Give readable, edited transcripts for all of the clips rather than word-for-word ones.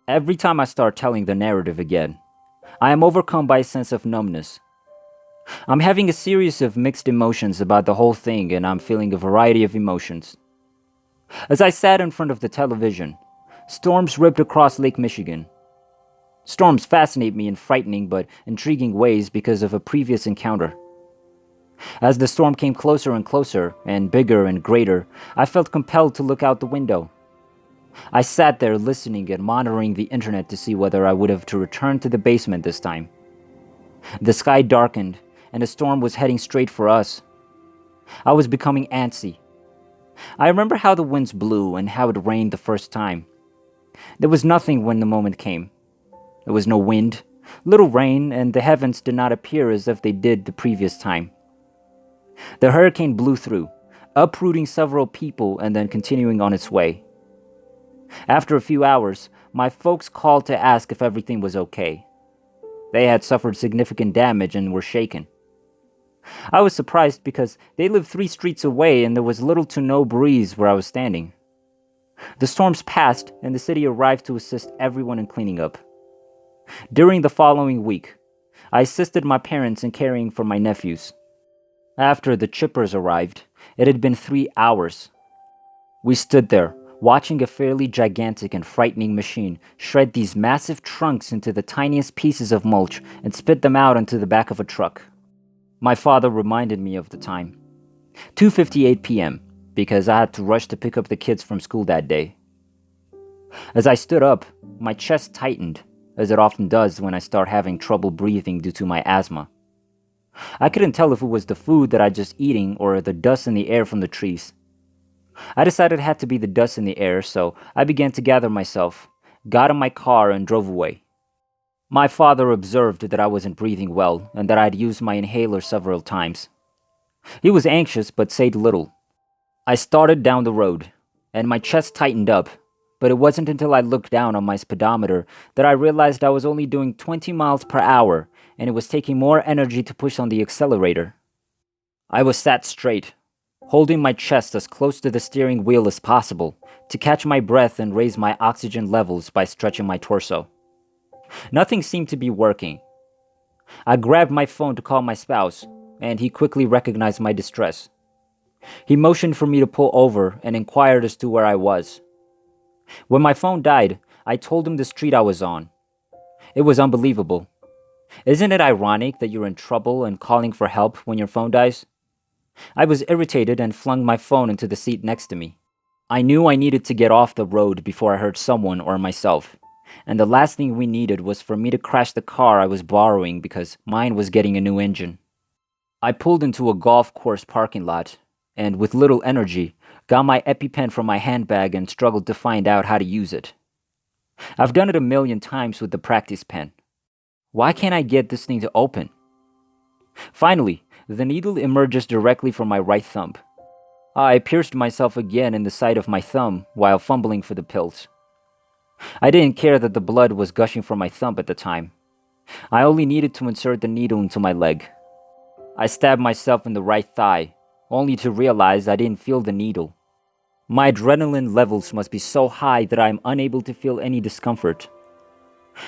Every time I start telling the narrative again, I am overcome by a sense of numbness. I'm having a series of mixed emotions about the whole thing, and I'm feeling a variety of emotions. As I sat in front of the television, storms ripped across Lake Michigan. Storms fascinate me in frightening but intriguing ways because of a previous encounter. As the storm came closer and closer, and bigger and greater, I felt compelled to look out the window. I sat there listening and monitoring the internet to see whether I would have to return to the basement this time. The sky darkened, and the storm was heading straight for us. I was becoming antsy. I remember how the winds blew and how it rained the first time. There was nothing when the moment came. There was no wind, little rain, and the heavens did not appear as if they did the previous time. The hurricane blew through, uprooting several people and then continuing on its way. After a few hours, my folks called to ask if everything was okay. They had suffered significant damage and were shaken. I was surprised because they lived 3 streets away and there was little to no breeze where I was standing. The storms passed and the city arrived to assist everyone in cleaning up. During the following week, I assisted my parents in caring for my nephews. After the chippers arrived, it had been 3 hours. We stood there, watching a fairly gigantic and frightening machine shred these massive trunks into the tiniest pieces of mulch and spit them out onto the back of a truck. My father reminded me of the time. 2:58 p.m., because I had to rush to pick up the kids from school that day. As I stood up, my chest tightened, as it often does when I start having trouble breathing due to my asthma. I couldn't tell if it was the food that I'd just eating or the dust in the air from the trees. I decided it had to be the dust in the air, so I began to gather myself, got in my car, and drove away. My father observed that I wasn't breathing well and that I'd used my inhaler several times. He was anxious but said little. I started down the road, and my chest tightened up, but it wasn't until I looked down on my speedometer that I realized I was only doing 20 miles per hour and it was taking more energy to push on the accelerator. I was sat straight, holding my chest as close to the steering wheel as possible to catch my breath and raise my oxygen levels by stretching my torso. Nothing seemed to be working. I grabbed my phone to call my spouse, and he quickly recognized my distress. He motioned for me to pull over and inquired as to where I was. When my phone died, I told him the street I was on. It was unbelievable. Isn't it ironic that you're in trouble and calling for help when your phone dies? I was irritated and flung my phone into the seat next to me. I knew I needed to get off the road before I hurt someone or myself, and the last thing we needed was for me to crash the car I was borrowing because mine was getting a new engine. I pulled into a golf course parking lot, and with little energy, got my EpiPen from my handbag and struggled to find out how to use it. I've done it a million times with the practice pen. Why can't I get this thing to open? Finally, the needle emerges directly from my right thumb. I pierced myself again in the side of my thumb while fumbling for the pills. I didn't care that the blood was gushing from my thumb at the time. I only needed to insert the needle into my leg. I stabbed myself in the right thigh, only to realize I didn't feel the needle. My adrenaline levels must be so high that I am unable to feel any discomfort.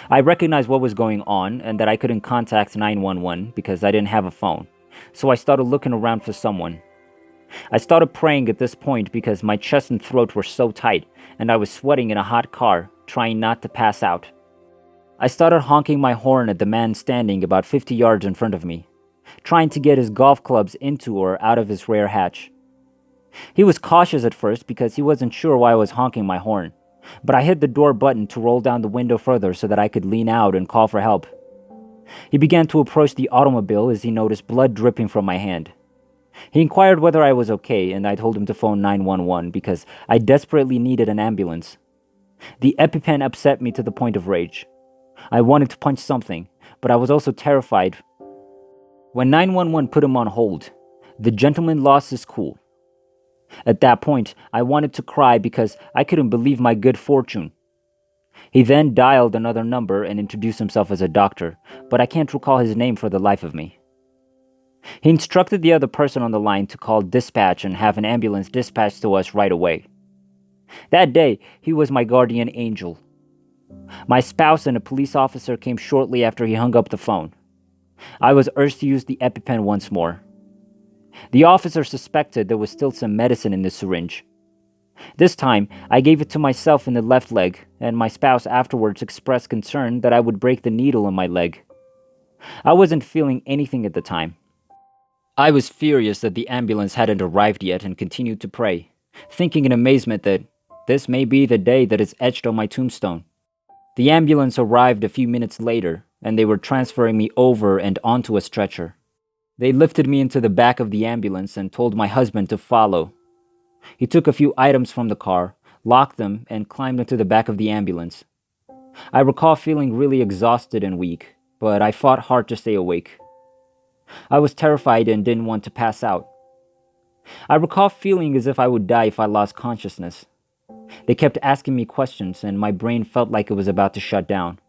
I recognized what was going on and that I couldn't contact 911 because I didn't have a phone, so I started looking around for someone. I started praying at this point because my chest and throat were so tight and I was sweating in a hot car, trying not to pass out. I started honking my horn at the man standing about 50 yards in front of me, trying to get his golf clubs into or out of his rear hatch. He was cautious at first because he wasn't sure why I was honking my horn, but I hit the door button to roll down the window further so that I could lean out and call for help. He began to approach the automobile as he noticed blood dripping from my hand. He inquired whether I was okay, and I told him to phone 911 because I desperately needed an ambulance. The EpiPen upset me to the point of rage. I wanted to punch something, but I was also terrified. When 911 put him on hold, the gentleman lost his cool. At that point, I wanted to cry because I couldn't believe my good fortune. He then dialed another number and introduced himself as a doctor, but I can't recall his name for the life of me. He instructed the other person on the line to call dispatch and have an ambulance dispatched to us right away. That day, he was my guardian angel. My spouse and a police officer came shortly after he hung up the phone. I was urged to use the EpiPen once more. The officer suspected there was still some medicine in the syringe. This time, I gave it to myself in the left leg, and my spouse afterwards expressed concern that I would break the needle in my leg. I wasn't feeling anything at the time. I was furious that the ambulance hadn't arrived yet and continued to pray, thinking in amazement that this may be the day that is etched on my tombstone. The ambulance arrived a few minutes later, and they were transferring me over and onto a stretcher. They lifted me into the back of the ambulance and told my husband to follow. He took a few items from the car, locked them, and climbed into the back of the ambulance. I recall feeling really exhausted and weak, but I fought hard to stay awake. I was terrified and didn't want to pass out. I recall feeling as if I would die if I lost consciousness. They kept asking me questions, and my brain felt like it was about to shut down.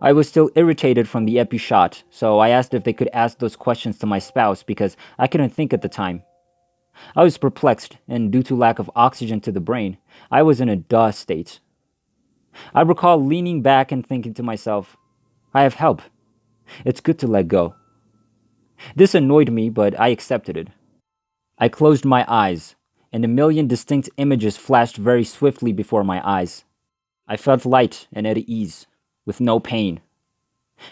I was still irritated from the epi shot, so I asked if they could ask those questions to my spouse because I couldn't think at the time. I was perplexed, and due to lack of oxygen to the brain, I was in a duh state. I recall leaning back and thinking to myself, I have help. It's good to let go. This annoyed me, but I accepted it. I closed my eyes, and a million distinct images flashed very swiftly before my eyes. I felt light and at ease, with no pain.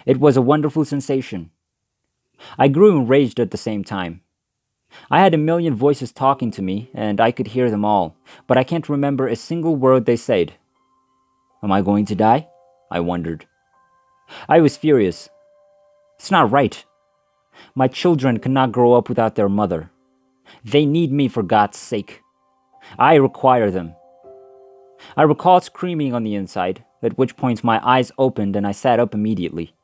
It was a wonderful sensation. I grew enraged at the same time. I had a million voices talking to me, and I could hear them all, but I can't remember a single word they said. Am I going to die? I wondered. I was furious. It's not right. My children cannot grow up without their mother. They need me for God's sake. I require them. I recall screaming on the inside, at which point my eyes opened and I sat up immediately.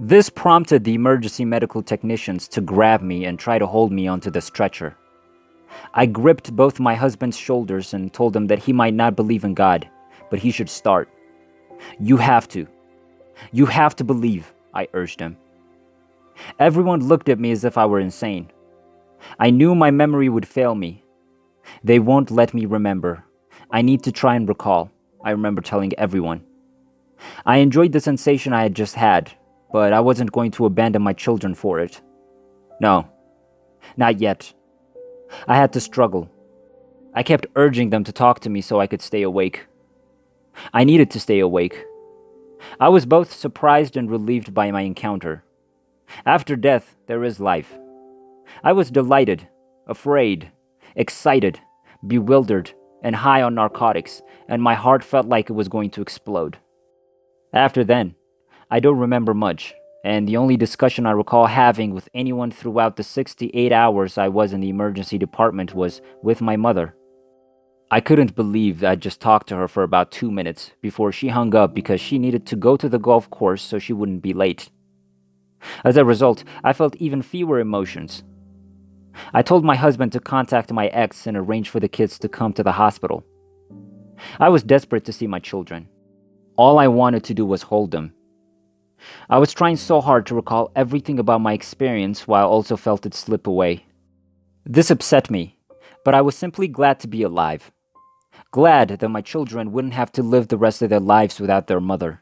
This prompted the emergency medical technicians to grab me and try to hold me onto the stretcher. I gripped both my husband's shoulders and told him that he might not believe in God, but he should start. You have to. You have to believe, I urged him. Everyone looked at me as if I were insane. I knew my memory would fail me. They won't let me remember. I need to try and recall, I remember telling everyone. I enjoyed the sensation I had just had, but I wasn't going to abandon my children for it. No, not yet. I had to struggle. I kept urging them to talk to me so I could stay awake. I needed to stay awake. I was both surprised and relieved by my encounter. After death, there is life. I was delighted, afraid, excited, bewildered, and high on narcotics, and my heart felt like it was going to explode. After then, I don't remember much, and the only discussion I recall having with anyone throughout the 68 hours I was in the emergency department was with my mother. I couldn't believe I'd just talked to her for about 2 minutes before she hung up because she needed to go to the golf course so she wouldn't be late. As a result, I felt even fewer emotions. I told my husband to contact my ex and arrange for the kids to come to the hospital. I was desperate to see my children. All I wanted to do was hold them. I was trying so hard to recall everything about my experience while I also felt it slip away. This upset me, but I was simply glad to be alive. Glad that my children wouldn't have to live the rest of their lives without their mother.